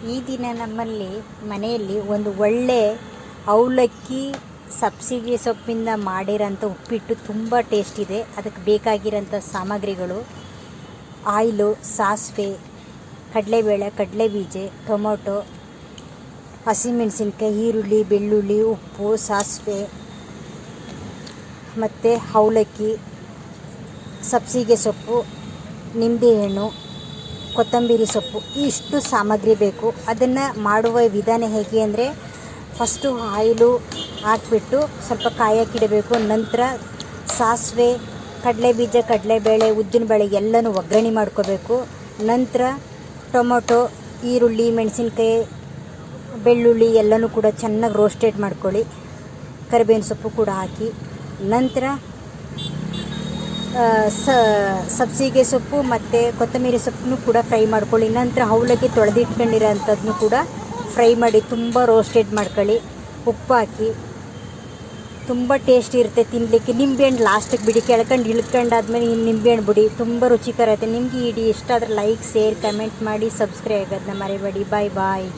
ಈ ದಿನ ನಮ್ಮಲ್ಲಿ ಮನೆಯಲ್ಲಿ ಒಂದು ಒಳ್ಳೆ ಅವಲಕ್ಕಿ ಸಬ್ಸಿಗೆ ಸೊಪ್ಪಿಂದ ಮಾಡಿರೋಂಥ ಉಪ್ಪಿಟ್ಟು ತುಂಬ ಟೇಸ್ಟ್ ಇದೆ. ಅದಕ್ಕೆ ಬೇಕಾಗಿರೋಂಥ ಸಾಮಗ್ರಿಗಳು ಆಯಿಲು, ಸಾಸಿವೆ, ಕಡಲೆಬೇಳೆ, ಕಡಲೆಬೀಜ, ಟೊಮೊಟೊ, ಹಸಿಮೆಣಸಿನ್ಕಾಯಿ, ಈರುಳ್ಳಿ, ಬೆಳ್ಳುಳ್ಳಿ, ಉಪ್ಪು, ಸಾಸಿವೆ ಮತ್ತು ಅವಲಕ್ಕಿ, ಸಬ್ಸಿಗೆ ಸೊಪ್ಪು, ನಿಂಬೆಹಣ್ಣು, ಕೊತ್ತಂಬರಿ ಸೊಪ್ಪು ಇಷ್ಟು ಸಾಮಗ್ರಿ ಬೇಕು. ಅದನ್ನು ಮಾಡುವ ವಿಧಾನ ಹೇಗೆ ಅಂದರೆ, ಫಸ್ಟು ಆಯಿಲು ಹಾಕ್ಬಿಟ್ಟು ಸ್ವಲ್ಪ ಕಾಯಕ್ಕಿಡಬೇಕು. ನಂತರ ಸಾಸಿವೆ, ಕಡಲೆಬೀಜ, ಕಡಲೆಬೇಳೆ, ಉದ್ದಿನಬೇಳೆ ಎಲ್ಲನೂ ಒಗ್ಗರಣೆ ಮಾಡ್ಕೋಬೇಕು. ನಂತರ ಟೊಮೊಟೊ, ಈರುಳ್ಳಿ, ಮೆಣಸಿನ್ಕಾಯಿ, ಬೆಳ್ಳುಳ್ಳಿ ಎಲ್ಲನೂ ಕೂಡ ಚೆನ್ನಾಗಿ ರೋಸ್ಟೆಡ್ ಮಾಡ್ಕೊಳ್ಳಿ. ಕರಿಬೇವಿನ ಸೊಪ್ಪು ಕೂಡ ಹಾಕಿ ನಂತರ ಸಬ್ಸಿಗೆ ಸೊಪ್ಪು ಮತ್ತು ಕೊತ್ತಂಬರಿ ಸೊಪ್ಪನ್ನು ಕೂಡ ಫ್ರೈ ಮಾಡ್ಕೊಳ್ಳಿ. ನಂತರ ಅವಲಕ್ಕಿ ತೊಳೆದಿಟ್ಕೊಂಡಿರೋ ಅಂಥದ್ದನ್ನು ಕೂಡ ಫ್ರೈ ಮಾಡಿ ತುಂಬ ರೋಸ್ಟೆಡ್ ಮಾಡ್ಕೊಳ್ಳಿ. ಉಪ್ಪು ಹಾಕಿ ತುಂಬ ಟೇಸ್ಟ್ ಇರುತ್ತೆ ತಿನ್ನಲಿಕ್ಕೆ. ನಿಂಬೆಹಣ್ಣು ಲಾಸ್ಟಿಗೆ ಬಿಡಿ, ಇಳ್ಕೊಂಡಾದ್ಮೇಲೆ ನಿಂಬೆಹಣ್ಣು ಬಿಡಿ, ತುಂಬ ರುಚಿಕರ ಇರುತ್ತೆ. ನಿಮಗೆ ಇಷ್ಟ ಆದರೆ ಲೈಕ್, ಶೇರ್, ಕಮೆಂಟ್ ಮಾಡಿ, ಸಬ್ಸ್ಕ್ರೈಬ್ ಆಗೋದನ್ನ ಮರಿಬೇಡಿ. ಬಾಯ್.